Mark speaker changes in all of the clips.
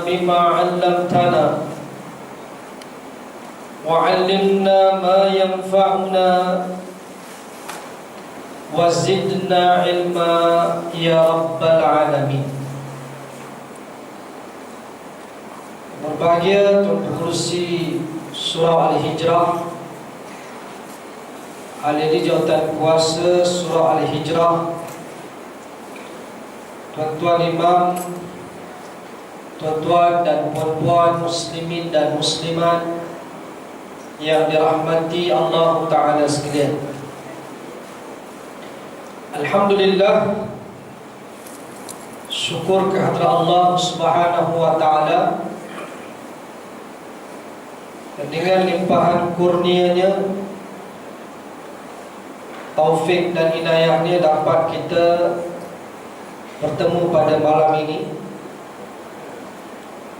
Speaker 1: بما علمتنا وعلمنا ما ينفعنا وزدنا علما يا رب العالمين. Berbahagia Tuan Pengerusi Surah Al-Hijrah, ahli jawatan kuasa Surah Al-Hijrah, tuan-tuan imam, tuan-tuan dan puan-puan muslimin dan muslimat yang dirahmati Allah Ta'ala sekalian. Alhamdulillah, syukur kehadrat Allah Subhanahu wa Ta'ala, dan dengan limpahan kurnianya, taufik dan inayahnya dapat kita bertemu pada malam ini,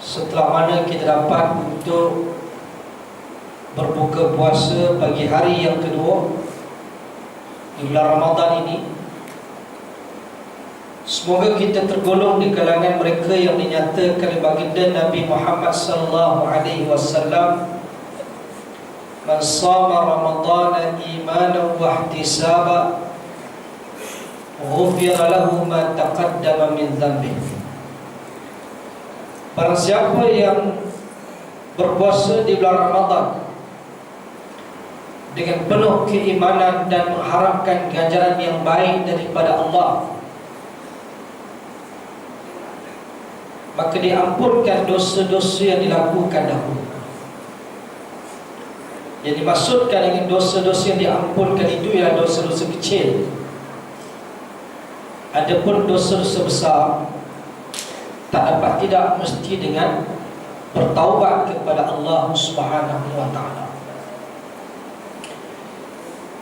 Speaker 1: setelah mana kita dapat untuk berbuka puasa pagi hari yang kedua di bulan Ramadan ini. Semoga kita tergolong di kalangan mereka yang dinyatakan oleh baginda Nabi Muhammad sallallahu alaihi wasallam, man shama ramadhana imanan wa ihtisaban ghufira lahu ma taqaddama min dhanbihi. Barang siapa yang berpuasa di bulan Ramadan dengan penuh keimanan dan mengharapkan ganjaran yang baik daripada Allah, maka diampunkan dosa-dosa yang dilakukan dahulu. Yang dimaksudkan dengan dosa-dosa yang diampunkan itu ialah dosa-dosa kecil. Adapun dosa-dosa besar, tak dapat tidak mesti dengan bertaubat kepada Allah Subhanahu wa Ta'ala.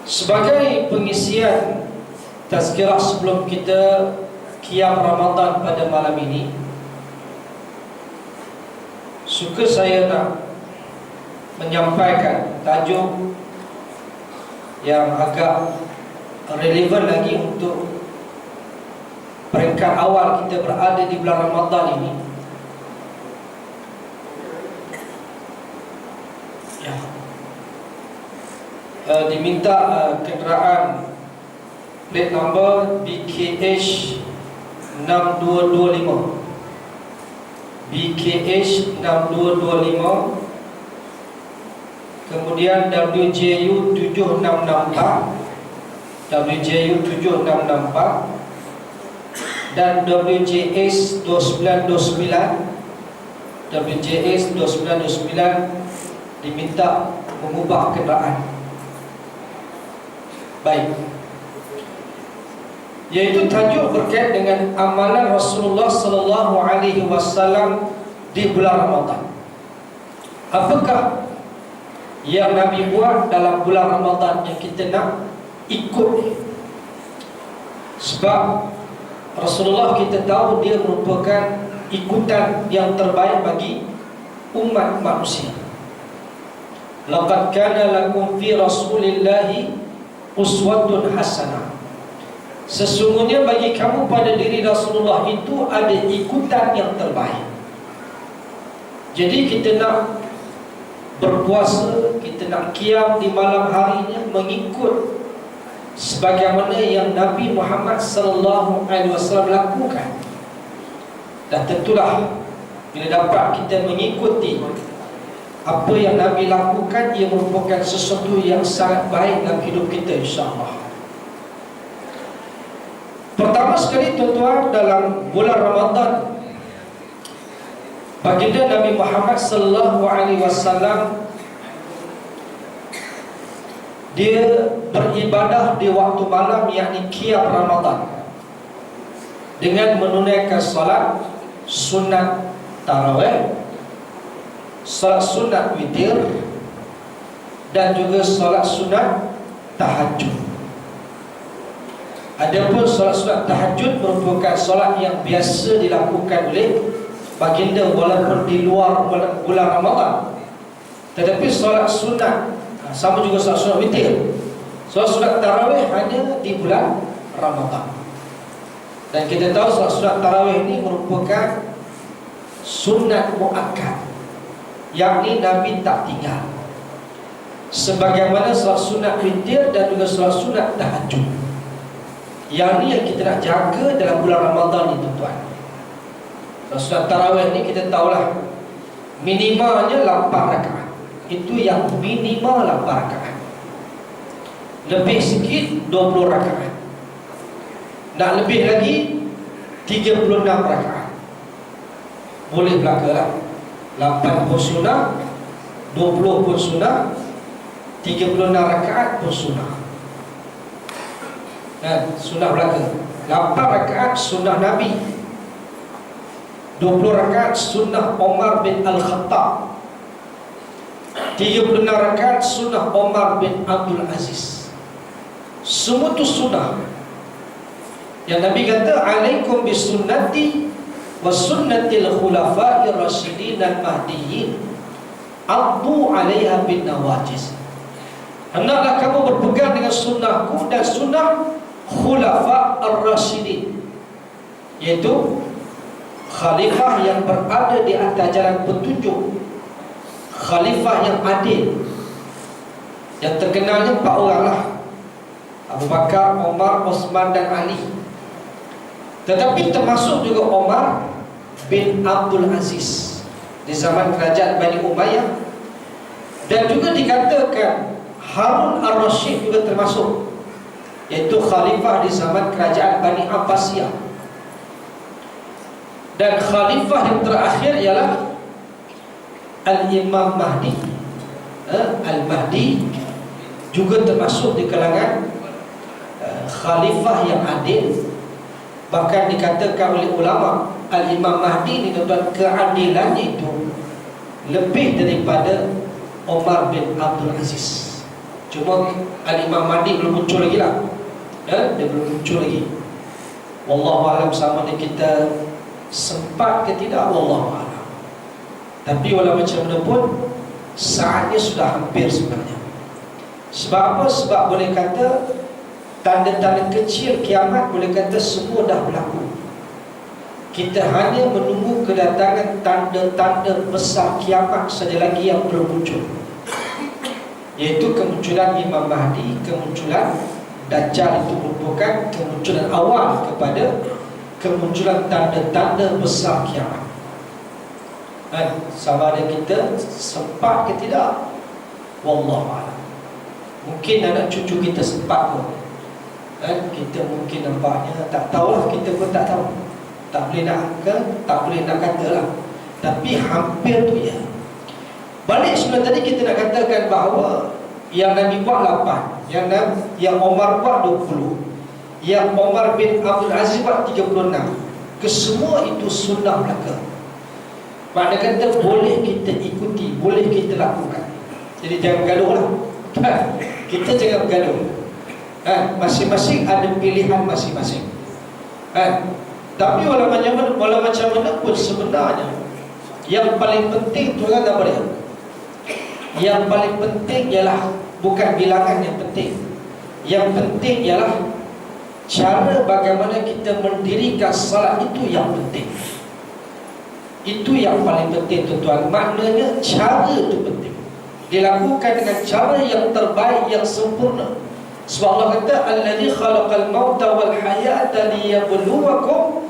Speaker 1: Sebagai pengisian tazkirah sebelum kita qiyam Ramadan pada malam ini, suka saya nak menyampaikan tajuk yang agak relevan lagi untuk peringkat awal kita berada di bulan Ramadan ini. Ya. Diminta kenderaan plate number BKH 6225, BKH 6225, kemudian WJU 7664, WJU 7664, dan WJS 2929, WJS 2929 diminta mengubah kenderaan. Baik, yaitu tajuk berkait dengan amalan Rasulullah sallallahu alaihi wasallam di bulan Ramadan. Apakah yang Nabi buat dalam bulan Ramadan yang kita nak ikut? Sebab Rasulullah kita tahu dia merupakan ikutan yang terbaik bagi umat manusia. Laqad kana lakum fi Rasulillahi uswatun hasanah. Sesungguhnya bagi kamu pada diri Rasulullah itu ada ikutan yang terbaik. Jadi kita nak berpuasa, kita nak qiyam di malam harinya mengikut sebagaimana yang Nabi Muhammad sallallahu alaihi wasallam lakukan. Dan tentulah bila dapat kita mengikuti apa yang Nabi lakukan, ia merupakan sesuatu yang sangat baik dalam hidup kita, insya-Allah. Pertama sekali tuan-tuan, dalam bulan Ramadan, baginda Nabi Muhammad sallallahu alaihi wasallam dia beribadah di waktu malam, yakni qiyam Ramadan, dengan menunaikan salat sunat tarawih, salat sunat witir, dan juga salat sunat tahajud. Adapun salat sunat tahajud merupakan salat yang biasa dilakukan oleh baginda walaupun di luar bulan Ramadan. Tetapi salat sunat, sama juga salat sunat witir, salat sunat tarawih hanya di bulan Ramadan. Dan kita tahu salat sunat tarawih ini merupakan sunat muakkad, yakni Nabi tak tinggal, sebagaimana solat sunat witir dan juga solat sunat tahajud. Yang ni yang kita nak jaga dalam bulan Ramadan ni tuan-tuan. Solat tarawih ni kita tahulah minimalnya 8 rakaat. Itu yang minimal 8 rakaat. Lebih sikit 20 rakaat. Nak lebih lagi 36 rakaat. Boleh belakalah. 8 pun sunnah, 20 pun sunnah, 36 rakaat pun sunnah. Sunnah belaka. 8 rakaat sunnah Nabi, 20 rakaat sunnah Omar bin Al-Khattab, 36 rakaat sunnah Omar bin Abdul Aziz. Semua tu sunnah. Yang Nabi kata, alaikum bisunnati wa sunnatil khulafa'ir rasyidin al-mahdiyyin addu 'alaiha bin nawajiz. Hendaklah kamu berpegang dengan sunnahku dan sunnah khulafa' ar-rasyidin, yaitu khalifah yang berada di atas jalan petunjuk, khalifah yang adil. Yang terkenalnya 4 orang lah, Abu Bakar, Omar, Osman dan Ali. Tetapi termasuk juga Omar bin Abdul Aziz di zaman kerajaan Bani Umayyah. Dan juga dikatakan Harun al-Rashid juga termasuk, yaitu khalifah di zaman kerajaan Bani Abbasiyah. Dan khalifah yang terakhir ialah Al-Imam Mahdi. Al-Mahdi juga termasuk di kalangan khalifah yang adil. Bahkan dikatakan oleh ulama, Al-Imam Mahdi ni tuan-tuan, keadilannya itu lebih daripada Omar bin Abdul Aziz. Cuma Al-Imam Mahdi belum muncul lagi lah, dia belum muncul lagi. Wallahu a'lam sama ada kita sempat ke tidak, wallahu a'lam. Tapi walau macam mana pun saatnya sudah hampir sebenarnya. Sebab apa? Sebab boleh kata tanda-tanda kecil kiamat boleh kata semua dah berlaku. Kita hanya menunggu kedatangan tanda-tanda besar kiamat saja lagi yang belum muncul, yaitu kemunculan Imam Mahdi, kemunculan Dajjal. Itu merupakan kemunculan awal kepada kemunculan tanda-tanda besar kiamat. Sama ada kita sempat ke tidak, wallahu a'lam. Mungkin anak cucu kita sempat pun, kita mungkin nampaknya tak tahulah, kita pun tak tahu, tak boleh nak kata lah. Tapi hampir tu ya. Balik sebelum tadi kita nak katakan bahawa yang Nabi buat 8, yang Omar buat 20, yang Omar bin Abdul Aziz buat 36. Kesemua itu sunnah belaka. Makna kata boleh kita ikuti, boleh kita lakukan. Jadi jangan gaduh lah. Kita jangan bergaduh. Masing-masing ada pilihan masing-masing. Tapi walau macam mana pun sebenarnya yang paling penting tu kan apa dia? Yang paling penting ialah bukan bilangan yang penting. Yang penting ialah cara bagaimana kita mendirikan salat, itu yang penting. Itu yang paling penting tuan-tuan. Maknanya cara itu penting, dilakukan dengan cara yang terbaik, yang sempurna. Sebab Allah kata allazi khalaqal mauta wal hayata liyabluwakum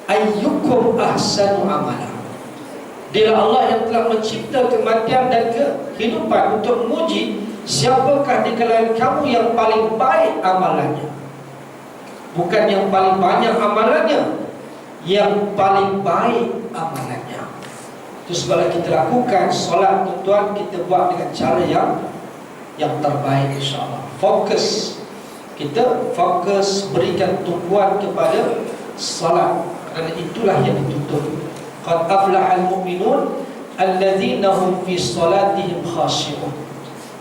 Speaker 1: ayyukum ahsanu amala. Dialah Allah yang telah mencipta kematian dan kehidupan untuk menguji siapakah di kalangan kamu yang paling baik amalannya. Bukan yang paling banyak amalannya, yang paling baik amalannya. Itu sebablah kita lakukan solat tuan-tuan, kita buat dengan cara yang terbaik, insyaAllah. Fokus, kita fokus berikan tumpuan kepada salat, kerana itulah yang dituntut. Qad aflahal mu'minun alladzina hum fi salatihim khashi'un.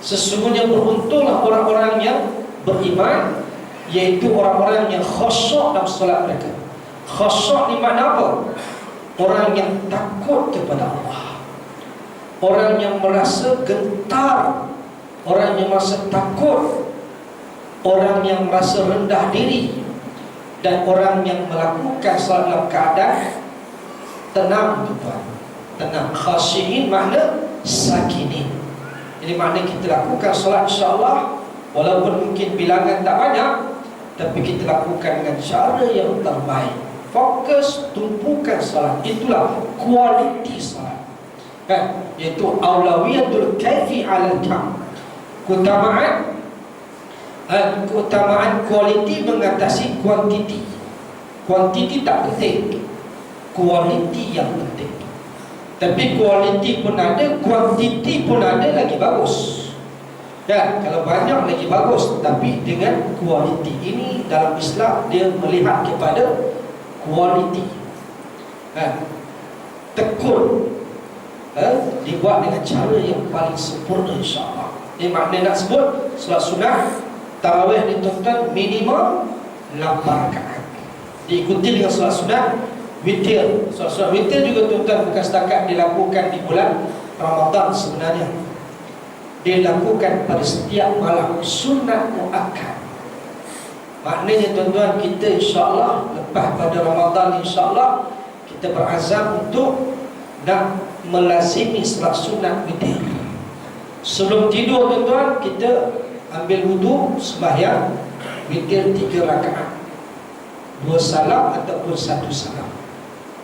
Speaker 1: Sesungguhnya beruntunglah orang-orang yang beriman, yaitu orang-orang yang khusyuk dalam salat mereka. Khusyuk ni makna apa? Orang yang takut kepada Allah, orang yang merasa gentar, orang yang merasa takut, orang yang merasa rendah diri, dan orang yang melakukan salat dalam keadaan tenang tuan. tenang. Khashi'in makna sakinin. Jadi makna kita lakukan solat insya-Allah walaupun mungkin bilangan tak banyak, tapi kita lakukan dengan cara yang terbaik. Fokus, tumpukan solat. Itulah kualiti solat. Kan? Iaitu aulawiyatul kaifi 'alal kam. Keutamaan kualiti mengatasi kuantiti. Kuantiti tak penting, kualiti yang penting. Tapi kualiti pun ada, kuantiti pun ada, lagi bagus. Dan kalau banyak lagi bagus, tapi dengan kualiti. Ini dalam Islam dia melihat kepada kualiti. Tekun dibuat dengan cara yang paling sempurna insya-Allah. Ini makna nak sebut solat sunat tarawih ni tuan-tuan minimal 8 rakaat. Diikuti dengan solat sunat witir. Solat witir juga tuan-tuan bukan setakat dilakukan di bulan Ramadan sebenarnya. Dilakukan pada setiap malam, sunat muakkad. Maknanya tuan-tuan, kita insya-Allah lepas pada Ramadan insya-Allah kita berazam untuk nak melazimi solat sunat witir. Sebelum tidur tuan-tuan, kita ambil wudu, sembahyang witir 3 rakaat, 2 salam ataupun 1 salam.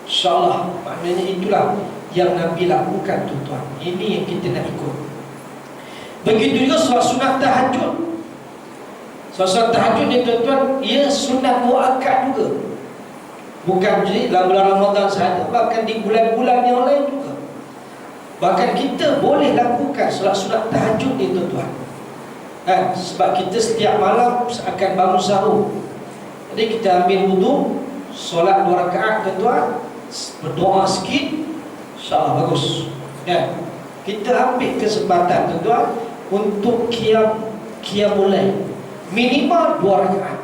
Speaker 1: InsyaAllah, maknanya itulah yang Nabi lakukan tuan-tuan. Ini yang kita nak ikut. Begitu juga solat sunat tahajud. Solat tahajud ni tuan-tuan, ia sunat muakkad juga. Bukan jadi dalam bulan Ramadan sahaja, bahkan di bulan-bulan yang lain juga. Bahkan kita boleh lakukan solat sunat tahajud ni tuan-tuan. Sebab kita setiap malam akan bangun sahur. Jadi kita ambil wudu, solat 2 rakaat tuan-tuan, berdoa sikit, insya-Allah bagus. Kita ambil kesempatan tuan-tuan untuk qiyamul lail minimal 2 rakaat.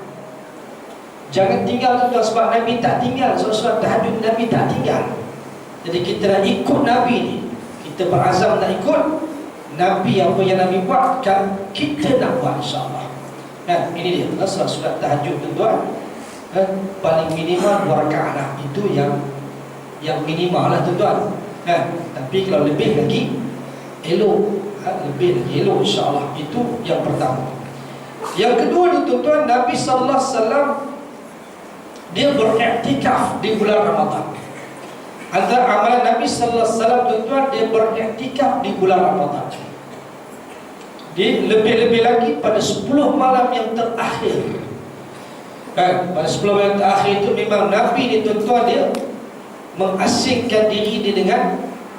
Speaker 1: Jangan tinggal tuan-tuan, sebab Nabi tak tinggal solat tahajud, Nabi tak tinggal. Jadi kita nak ikut Nabi ni, kita berazam nak ikut Nabi. Apa yang Nabi buat kan kita nak buat insya-Allah. Ini dia solat sunat tahajud tuan-tuan. Paling minimal 2 rakaat lah. Itu yang minimal lah tuan-tuan. Tapi kalau lebih lagi elok, lebih lagi elok insya-Allah. Itu yang pertama. Yang kedua ni tuan-tuan, Nabi sallallahu alaihi wasallam dia beriktikaf di bulan Ramadan. Antara amalan Nabi sallallahu alaihi wasallam tuan-tuan, dia beriktikaf di bulan Ramadan. Dia lebih-lebih lagi pada 10 malam yang terakhir. Pada 10 malam yang terakhir itu memang Nabi ni tuan-tuan, dia mengasingkan diri dia dengan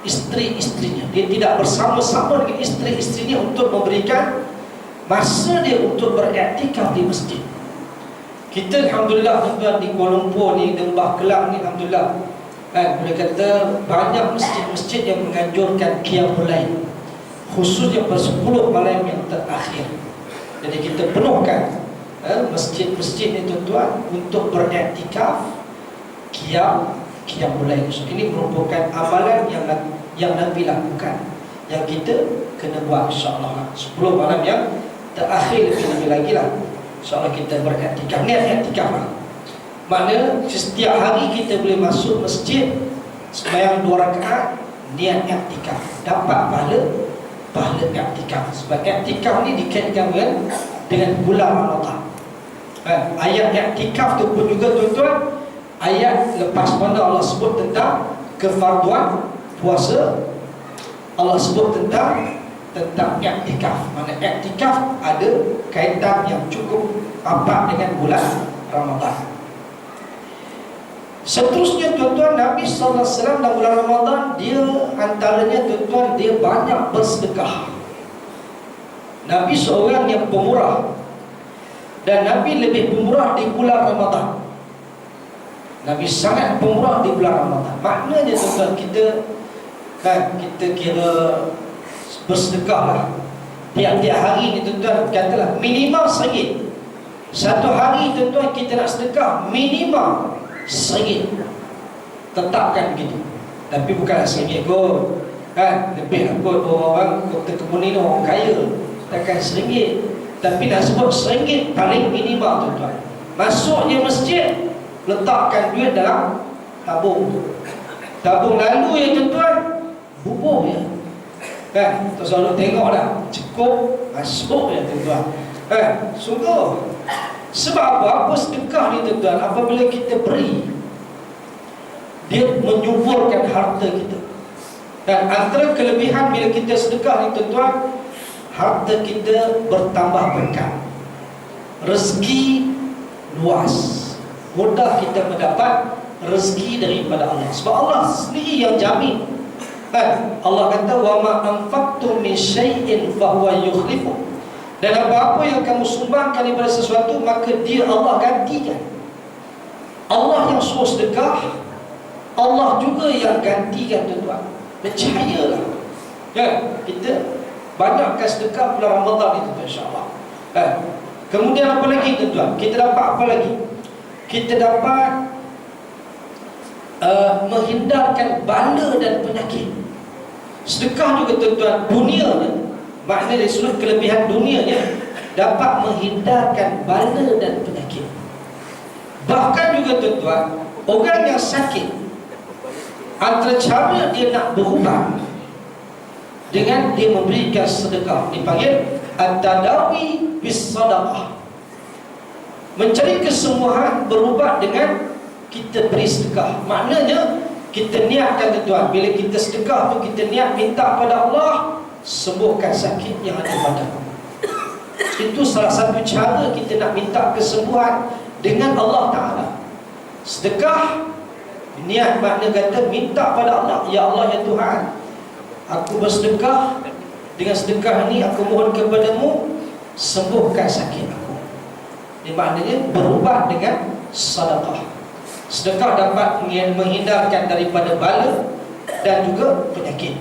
Speaker 1: isteri-isterinya. Dia tidak bersama-sama dengan isteri-isterinya untuk memberikan masa dia untuk beriktikaf di masjid. Kita alhamdulillah tuan-tuan di Kuala Lumpur ni, di Lembah Kelang ni alhamdulillah, boleh kata banyak masjid-masjid yang menganjurkan qiyamul lail, khususnya pada 10 malam yang terakhir. Jadi kita penuhkan masjid-masjid ni tuan-tuan untuk beriktikaf qiyamul lail. Ini merupakan amalan yang Nabi lakukan, yang kita kena buat insya-Allah. 10 malam yang terakhir lebih lagi lah insya-Allah kita beriktikaf. Niat iktikaf lah. Makna setiap hari kita boleh masuk masjid, sembahyang 2 rakaat, niat iktikaf, dapat pahala iktikaf. Sebab iktikaf ni dikaitkan dengan bulan Ramadan. Ayat iktikaf tu pun juga tuan-tuan, ayat lepas mana Allah sebut tentang kefarduan puasa, Allah sebut tentang iktikaf. Mana iktikaf ada kaitan yang cukup rapat dengan bulan Ramadan. Seterusnya tuan-tuan, Nabi sallallahu alaihi wasallam dalam bulan Ramadan, dia antaranya tuan-tuan, dia banyak bersedekah. Nabi seorang yang pemurah, dan Nabi lebih pemurah di bulan Ramadan. Nabi sangat pemurah di bulan Ramadan. Maknanya tuan-tuan, kita kira bersedekah lah. Tiap-tiap hari ni tuan-tuan, katalah minimal RM1. Satu hari tuan-tuan kita nak sedekah minimal RM1. Tetapkan begitu. Tapi bukanlah RM1 kot, lebih lah kot. Orang doktor kebun ni orang kaya, takkan RM1. Tapi nak sebut RM1 paling minimal tuan-tuan. Masuknya masjid, letakkan duit dalam tabung lalu ya tuan-tuan, Kan, kita selalu tengok dah, cukup masuk ya tuan-tuan. Kan, sungguh. Sebab apa sedekah ni tuan-tuan, apabila kita beri, dia menyuburkan harta kita. Dan antara kelebihan bila kita sedekah ni tuan-tuan, harta kita bertambah berkat, rezeki luas, mudah kita mendapat rezeki daripada Allah. Sebab Allah sendiri yang jamin. Kan? Allah kata wa ma anfaqtum min syai'in fa huwa yukhlifu. Dan apa-apa yang kamu sumbangkan daripada sesuatu, maka dia Allah gantikan. Allah yang suruh sedekah, Allah juga yang gantikan tuan-tuan. Percayalah. Kan? Kita banyakkan sedekah bulan Ramadan itu insya-Allah. Kan? Kemudian apa lagi tuan-tuan? Kita dapat apa lagi? Kita dapat menghindarkan bala dan penyakit. Sedekah juga tuan-tuan, dunianya, maknanya dari sudut kelebihan dunianya, dapat menghindarkan bala dan penyakit. Bahkan juga tuan-tuan, orang yang sakit, antara cara dia nak berubat dengan dia memberikan sedekah, dipanggil at-tadawi bis sadaqah. Mencari kesembuhan berubat dengan kita beri sedekah. Maknanya kita niatkan tuan-tuan, bila kita sedekah tu kita niat minta pada Allah sembuhkan sakit yang ada pada kamu. Itu salah satu cara kita nak minta kesembuhan dengan Allah Ta'ala. Sedekah niat, makna kata minta pada Allah, ya Allah ya Tuhan, aku bersedekah, dengan sedekah ini aku mohon kepadamu sembuhkan sakit aku. Ini maknanya berubat dengan sedekah. Sedekah dapat menghindarkan daripada bala dan juga penyakit.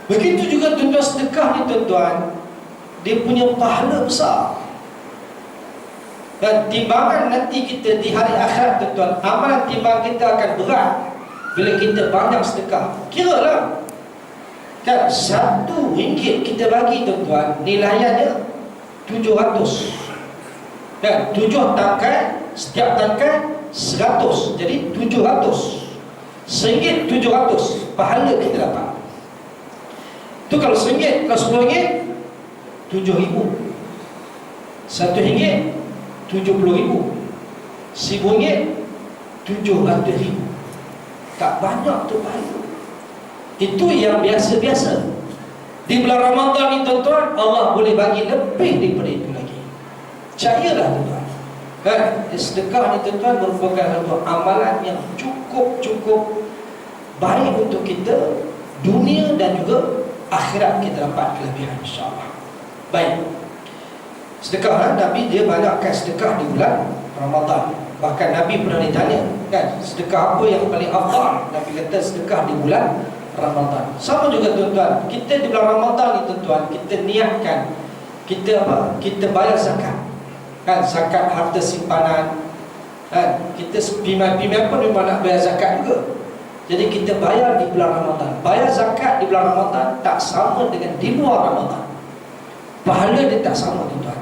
Speaker 1: Begitu juga tuan-tuan, sedekah ni tuan-tuan, dia punya pahala besar. Dan timbangan nanti kita di hari akhirat tuan-tuan, amalan timbang kita akan berat bila kita banyak sedekah. Kiralah kan, RM1 kita bagi tuan-tuan, nilainya 700. Dan 7 tangkai, setiap tangkai 100, jadi 700. RM1 700 pahala kita dapat. Tu kalau RM1, kalau RM10, RM7,000. RM1, RM70,000. RM1,000, RM700,000. Tak banyak tu pahala. Itu yang biasa-biasa. Di bulan Ramadan ni tuan-tuan, Allah boleh bagi lebih daripada itu lagi. Percayalah tuan-tuan. Kan? Sedekah ni tuan-tuan merupakan satu amalan yang cukup baik untuk kita, dunia dan juga akhirat kita dapat kelebihan insya-Allah. Baik. Sedekah, Nabi dia banyakkan sedekah di bulan Ramadan. Bahkan Nabi pernah ditanya, kan, sedekah apa yang paling afdal? Nabi kata sedekah di bulan Ramadan. Sama juga tuan-tuan, kita di bulan Ramadan ni tuan-tuan, kita niatkan kita apa? Kita bayar zakat. Kan, zakat harta simpanan. Kan, kita pimpinan pun memang nak bayar zakat juga. Jadi kita bayar di bulan Ramadan. Bayar zakat di bulan Ramadan tak sama dengan di luar Ramadan. Pahala dia tak sama tuan-tuan.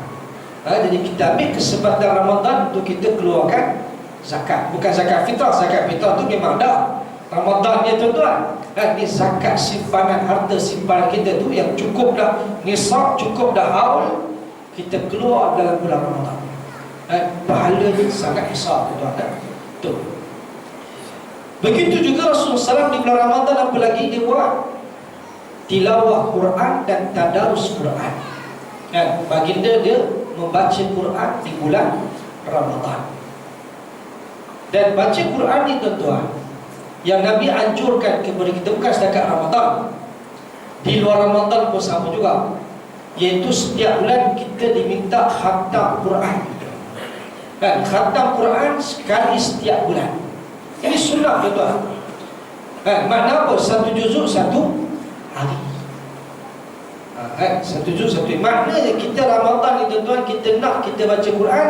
Speaker 1: Jadi kita ambil kesempatan Ramadan untuk kita keluarkan zakat. Bukan zakat fitrah. Zakat fitrah tu memang dah Ramadan ni tuan-tuan. Ini zakat simpanan, harta simpanan kita tu yang cukup dah nisab, cukup dah haul, kita keluar dalam bulan Ramadan. Pahala ni sangat besar tuan-tuan. Tu. Begitu juga Rasulullah SAW di bulan Ramadan, apa lagi dia buat? Tilawah Quran dan tadarus Quran. Baginda dia membaca Quran di bulan Ramadan. Dan baca Quran ni tuan-tuan, yang Nabi anjurkan kepada kita bukan setakat Ramadan, di luar Ramadan pun sama juga, iaitu setiap bulan kita diminta khatam Quran. Kan, khatam Quran sekali setiap bulan. Ini sunnah tuan-tuan. Makna apa? Satu juzuk satu hari. Satu juzuk satu hari. Maknanya kita Ramadan ni tuan-tuan, kita nak kita baca Quran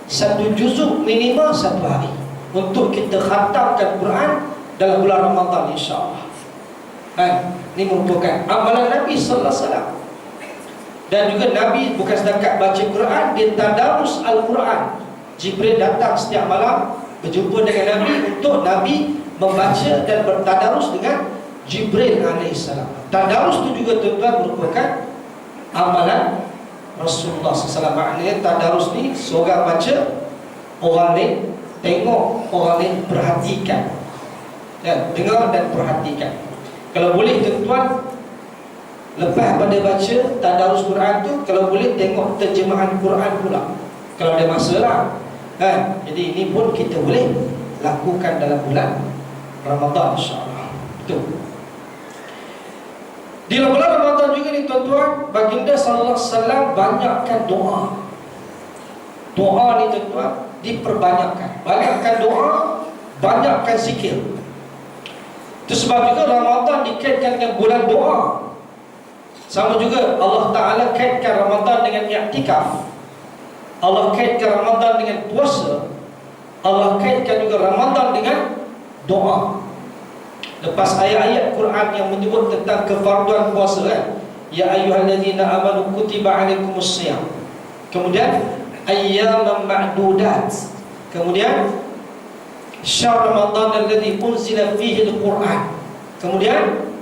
Speaker 1: satu juzuk minimal satu hari, untuk kita khatamkan Quran dalam bulan Ramadan insya-Allah. Ini merupakan amalan Nabi sallallahu alaihi wasallam. Dan juga Nabi bukan setakat baca Quran, dia tadarus Al-Quran. Jibril datang setiap malam berjumpa dengan Nabi untuk Nabi membaca dan bertadarus dengan Jibril alaihissalam. Tadarus itu juga tuan-tuan merupakan amalan Rasulullah SAW. Maknanya tadarus ni seorang baca, orang lain tengok, orang lain perhatikan, ya, dengar dan perhatikan. Kalau boleh tuan-tuan, lepas pada baca tadarus Quran tu, kalau boleh tengok terjemahan Quran pula kalau ada masa lah, kan? Jadi ini pun kita boleh lakukan dalam bulan Ramadan, insyaAllah. Betul. Di bulan Ramadan juga ni tuan-tuan, baginda sallallahu alaihi wasallam banyakkan doa. Doa ni tuan-tuan diperbanyakkan. Banyakkan doa, banyakkan zikir. Itu sebab juga Ramadan dikaitkan dengan bulan doa. Sama juga Allah Ta'ala kaitkan Ramadan dengan i'tikaf. Allah kaitkan Ramadan dengan puasa. Allah kaitkan juga Ramadan dengan doa. Lepas ayat-ayat Quran yang menyebut tentang kefarduan puasa, kan? Ya ayyuhallazina amanu kutiba alaikumusiyam. Kemudian ayyaman ma'dudat. Kemudian syahr Ramadan alladzi unzila fihi al-Quran. Kemudian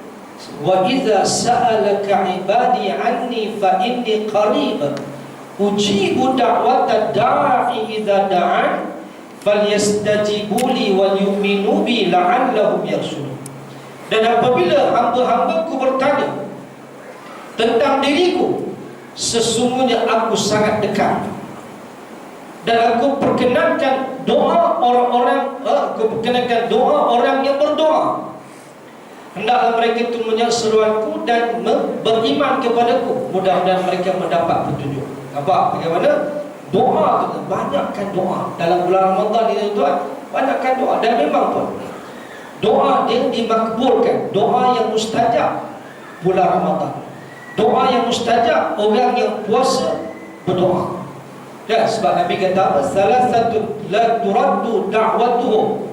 Speaker 1: wa idza sa'alaka ibadi anni fa inni qarib ujibu da'wata da'i idza da'an falyastajibu li wal yu'minu bi la'allahum yarshudun. Dan apabila hamba-hambaku bertanya tentang diriku, sesungguhnya aku sangat dekat, dan aku perkenankan doa orang-orang, aku perkenankan doa orang yang berdoa. Hendaklah mereka itu menyeruanku dan beriman kepadaku, mudah-mudahan mereka mendapat petunjuk. Nampak bagaimana doa tu? Banyakkan doa dalam bulan Ramadan ini tuan, banyakkan doa. Dan memang pun doa dia dimakbulkan, doa yang mustajab bulan Ramadan, doa yang mustajab orang yang puasa berdoa. Ya, sebab Nabi kata apa? Salasatu la turaddu da'watuhu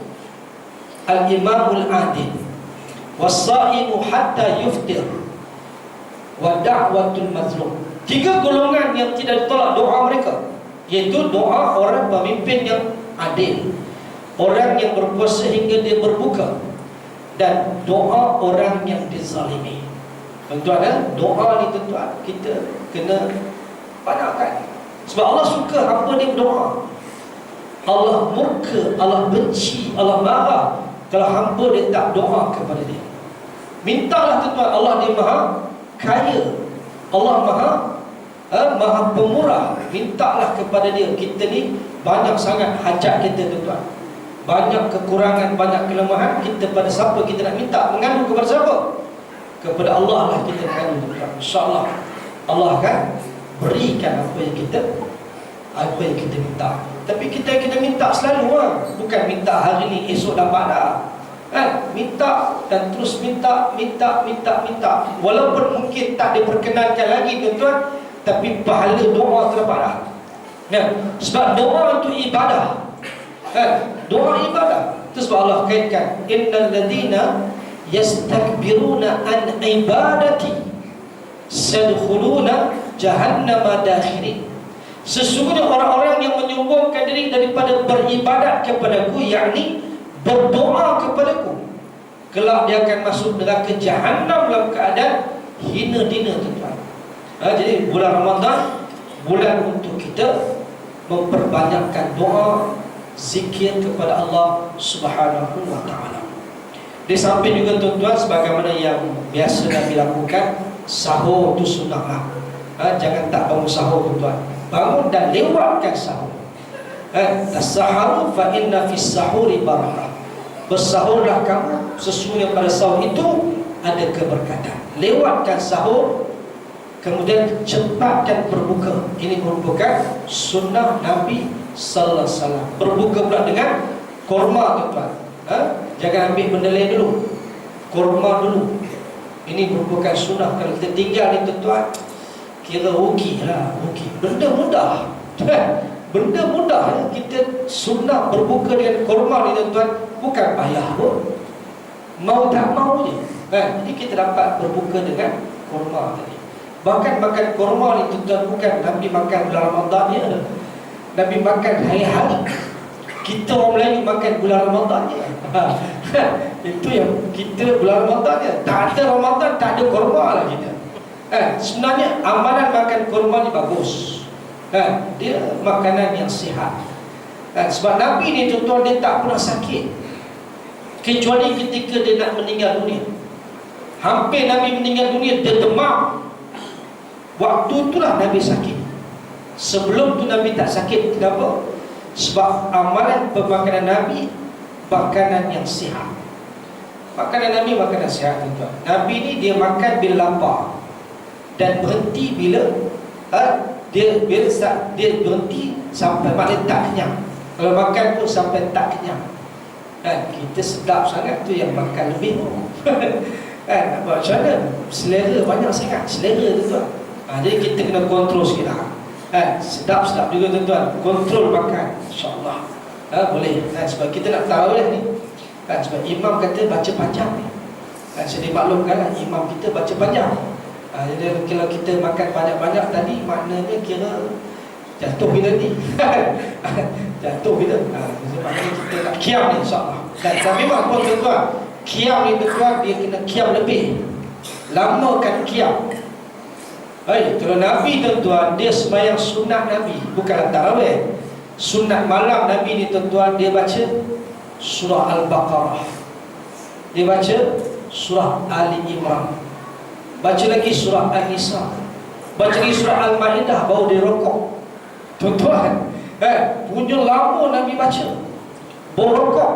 Speaker 1: al-imamul adil was-sa'imu hatta yuftir wa da'watul mazlum. 3 golongan yang tidak ditolak doa mereka, iaitu doa orang pemimpin yang adil, orang yang berpuasa hingga dia berbuka, dan doa orang yang dizalimi. Tuan-tuan, doa ni tuan-tuan kita kena banyakkan. Sebab Allah suka hamba dia berdoa. Allah murka, Allah benci, Allah marah kalau hamba dia tak doa kepada dia. Mintalah tuan-tuan, Allah dia maha kaya, Allah maha pemurah. Mintalah kepada dia. Kita ni banyak sangat hajat kita tuan-tuan, banyak kekurangan, banyak kelemahan. Kita pada siapa kita nak minta? Mengadu kepada siapa? Kepada Allah lah kita mengadu. InsyaAllah Allah akan berikan apa yang kita minta. Tapi kita minta selalu, bukan minta hari ni, esok dapat dah, kan? Minta dan terus minta. Walaupun mungkin tak diperkenankan lagi tuan-tuan, tapi pahala doa terdapat dah, kan? Sebab doa itu ibadah, kan? Doa ibadah. Itu sebab Allah kaitkan innal ladina yastakbiruna an ibadati sadkhuluna jahannama dakhirin. Sesungguhnya orang-orang yang menyombongkan diri daripada beribadat kepadaku, yakni berdoa kepadaku, kelak dia akan masuk neraka Jahannam dalam keadaan hina dina tuan-tuan. Jadi bulan Ramadan bulan untuk kita memperbanyakkan doa, zikir kepada Allah Subhanahu wa ta'ala. Di samping juga tuan-tuan, sebagaimana yang biasa Nabi lakukan, sahur tu sunnah lah. Jangan tak bangun sahur tuan-tuan, bangun dan lewatkan sahur. Tasaharu fa inna fis sahuri barakah. Bersahurlah kamu, sesungguhnya pada sahur itu ada keberkatan. Lewatkan sahur, kemudian cepatkan berbuka. Ini merupakan sunnah Nabi sallallahu alaihi wasallam. Berbuka pula dengan korma tuan-tuan. Jangan ambil benda lain dulu, korma dulu. Ini merupakan sunnah. Kalau kita tinggal ni tuan-tuan, kira rugi lah, rugi. Benda mudah, benda mudah. Kita sunnah berbuka dengan korma ni tuan-tuan, bukan payah pun, mau tak mau je, kan? Jadi kita dapat berbuka dengan korma tadi. Bahkan makan korma ni tuan-tuan, bukan Nabi makan bulan Ramadan je, Nabi makan hari-hari. Kita orang Melayu makan bulan Ramadan je. Itu yang kita bulan Ramadan ya. Tak ada Ramadan, tak ada kurma lah kita. Sebenarnya amalan makan kurma ni bagus. Dia makanan yang sihat. Sebab Nabi ni tuan-tuan, dia tak pernah sakit kecuali ketika dia nak meninggal dunia. Hampir Nabi meninggal dunia, dia demam. Waktu itulah Nabi sakit. Sebelum tu Nabi tak sakit. Kenapa? Sebab amalan pemakanan Nabi makanan yang sihat. Makanan Nabi makanan sihat, tuan-tuan. Nabi ni dia makan bila lapar dan berhenti bila dia berhenti sampai mana tak kenyang. Kalau makan pun sampai tak kenyang. Kita sedap sangat tu yang makan lebih. Nak buat macam mana? Selera banyak sangat. Selera tu tuan. Jadi kita kena kontrol sikit lah. Sedap-sedap juga tuan-tuan. Kontrol makan, InsyaAllah boleh. Sebab kita nak tahu ni. Sebab imam kata baca panjang ni. Saya dimaklumkan lah, imam kita baca panjang. Jadi kalau kita makan banyak-banyak tadi, maknanya kira jatuh kita ni. Jatuh kita. Maknanya kita nak kiam ni, insyaAllah. Dan memang pun tuan-tuan, kiam ni tuan-tuan, dia kena kiam lebih. Lamakan kiam. Kalau Nabi tuan-tuan, dia sembahyang sunat Nabi, bukanlah tarawih. Sunat malam Nabi ni tuan-tuan, dia baca surah Al-Baqarah, dia baca surah Ali Imran, baca lagi surah An-Nisa, baca lagi surah Al-Ma'idah, baru dia rokok. Tuan-tuan, punya lama Nabi baca, baru rokok.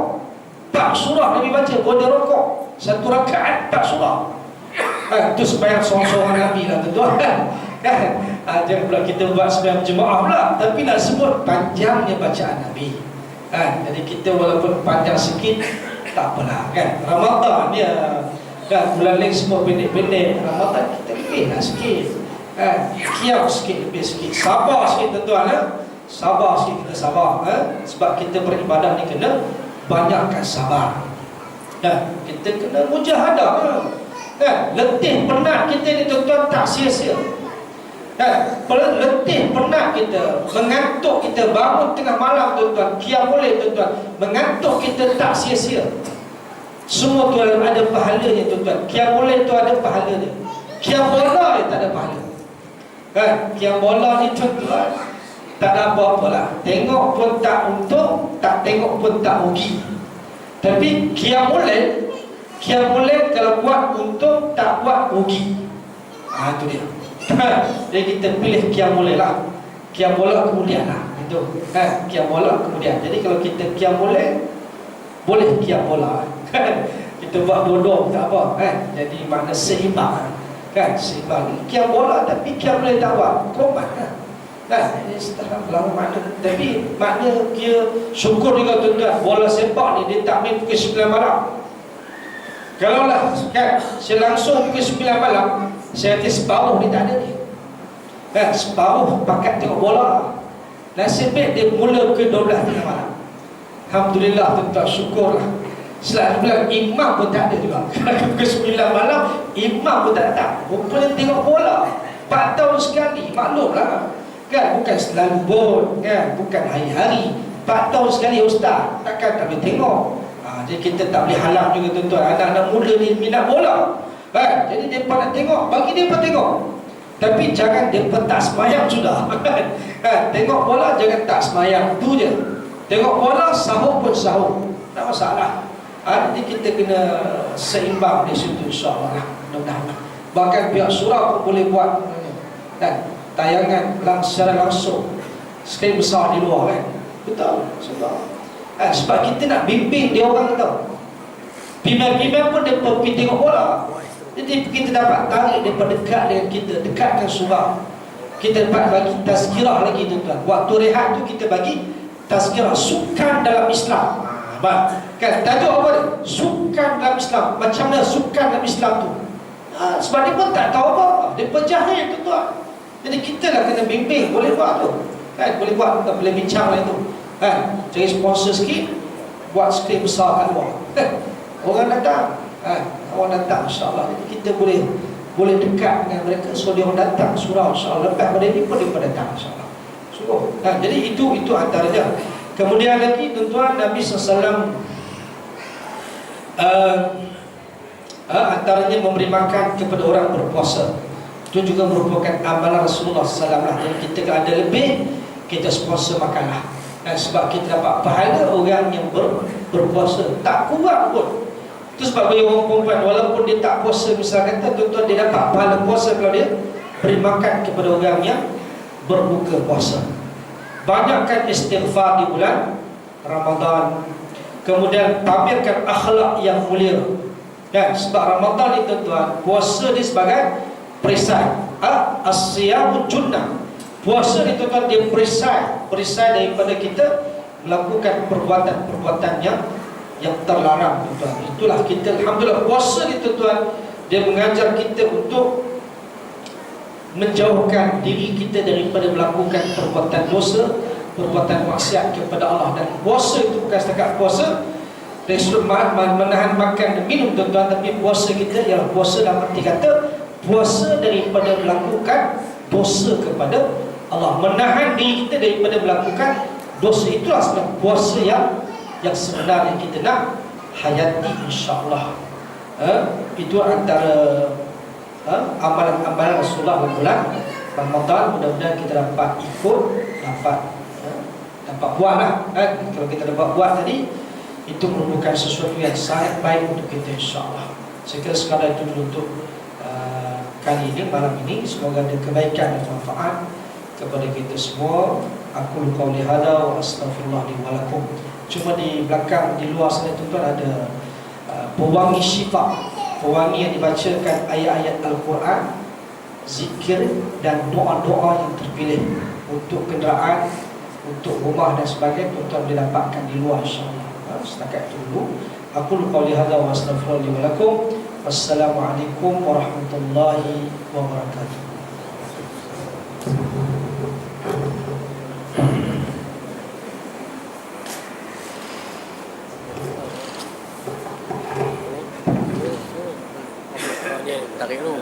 Speaker 1: 4 surah Nabi baca, baru dia rokok. 1 rakaat 4 surah. Itu sembahyang seorang-seorang Nabi lah tuan-tuan. Jangan pula kita buat sembahyang jemaah pula, tapi nak sebut panjangnya bacaan Nabi. Jadi kita walaupun panjang sikit tak apalah kan. Ramadan ya kan, bulan lain semua pendek-pendek. Ramadan kita lebihlah sikit. Kiam sikit, lebih sikit. Sabar sikit tuan-tuan. Sabar sikit, kita sabar. Sebab kita beribadah ni kena banyakkan sabar. Kita kena mujahadah. Letih penat kita ni tuan-tuan tak sia-sia. Letih penat kita, mengantuk kita, bangun tengah malam tuan-tuan, kiam boleh tuan-tuan, mengantuk kita tak sia-sia. Semua tu ada pahalanya tuan-tuan. Kiam boleh tu ada pahalanya. Kiam bola dia tak ada pahala. Kiam bola ni tuan-tuan tak ada apa-apa lah. Tengok pun tak untung, tak tengok pun tak rugi. Tapi kiam boleh kalau buat untung, tak buat rugi. Itu dia. Jadi kita pilih kiam boleh lah. Kiam bola kemudian lah. Itu kiam bola kemudian. Jadi kalau kita kiam boleh kiam bola. Kita buat dua-dua tak apa. Jadi makna seimbang. Seimbang. Kiam bola tapi kiam boleh tak buat, komat ini setengah belakang makna. Tapi makna dia syukur juga tuan-tuan, bola sepak ni dia tak main pukul 9 malam. Kalau lah saya langsung pukul 9 malam, saya hati separuh dia tak ada ni. Separuh pakat tengok bola. Nasib baik dia mula ke 12 tengah malam. Alhamdulillah tuan-tuan, syukurlah. Selalu bilang imam pun tak ada juga. Pukul 9 malam imam pun tak datang. Rupanya tengok bola 4 tahun sekali. Maklumlah bukan selalu pun bukan hari-hari. 4 tahun sekali ustaz, takkan tak boleh tengok. Jadi kita tak boleh halang juga tuan-tuan. Anak-anak muda ni minat bola. Jadi mereka nak tengok, bagi mereka tengok. Tapi jangan mereka tak semayang sudah. Tengok bola jangan tak semayang, tu je. Tengok bola sahur pun sahur, tak masalah. Jadi kita kena seimbang di situ, insyaAllah. Mudah-mudahan. Bahkan pihak surau pun boleh buat tayangan secara langsung, skrin besar di luar betul. Sebab kita nak bimbing dia orang tahu. Pimpinan pun dia pergi tengok bola. Jadi kita dapat tarik daripada dekat dengan kita, dekatkan surau. Kita dapat bagi tazkirah lagi tuan-tuan. Waktu rehat tu kita bagi tazkirah sukan dalam Islam. Tajuk apa dia? Sukan dalam Islam. Macam mana sukan dalam Islam tu? Sebab dia pun tak tahu apa. Dia pun jahil tuan-tuan. Jadi kita lah kena bimbing. Boleh buat tu. Boleh buat, kita boleh bincang lah itu. Cari sponsor sikit, buat skrin besar kat luar. Orang datang, orang datang, insyaAllah. Jadi kita boleh dekat dengan mereka. So dia orang datang surau, insyaAllah. Lepas pada ni pun dia datang, insyaAllah. Jadi itu antaranya. Kemudian lagi tuan-tuan, Nabi SAW Antaranya memberi makan kepada orang berpuasa. Itu juga merupakan amalan Rasulullah SAW. Yang kita ada lebih, kita sponsor makanlah. Sebab kita dapat pahala orang yang berpuasa. Tak kurang pun. Itu sebab bagi orang perempuan, walaupun dia tak puasa, misalnya kata tuan-tuan, dia dapat pahala puasa kalau dia beri makan kepada orang yang berbuka puasa. Banyakkan istighfar di bulan Ramadan. Kemudian pamerkan akhlak yang mulia. Dan sebab Ramadan ni tuan-tuan, puasa ni sebagai perisai. As-siyamu junnah. Puasa ni tuan-tuan, dia perisai daripada kita melakukan perbuatan-perbuatan yang terlarang, tuan-tuan. Itulah kita, alhamdulillah, puasa ni tuan-tuan, dia mengajar kita untuk menjauhkan diri kita daripada melakukan perbuatan dosa, perbuatan maksiat kepada Allah. Dan puasa itu bukan setakat puasa dari sudut menahan makan dan minum, tuan-tuan, tapi puasa kita ialah puasa dalam arti kata puasa daripada melakukan dosa kepada Allah, menahan diri kita daripada melakukan dosa. Itulah sebenarnya puasa yang sebenarnya kita nak hayati, insya-Allah. Itu antara amalan-amalan Rasulullah bulan Ramadan. Mudah-mudahan kita dapat ikut, dapat buat lah. Kalau kita dapat buat tadi, itu merupakan sesuatu yang sangat baik untuk kita, insya-Allah. Saya kira sekadar itu dulu untuk kali ini, malam ini. Semoga ada kebaikan dan manfaat kepada kita semua. Aku qauli hadza wa astaghfirullah li wa lakum. Cuma di belakang, di luar sana tuan-tuan, ada pewangi syifa, pewangi yang dibacakan ayat-ayat Al-Quran, zikir dan doa-doa yang terpilih untuk kenderaan, untuk rumah dan sebagainya. Tuan-tuan boleh dapatkan di luar, insya-Allah. Setakat itu dulu. Aku qauli hadza wa astaghfirullah li wa lakum. Wassalamualaikum warahmatullahi wabarakatuh.
Speaker 2: Tarik dulu.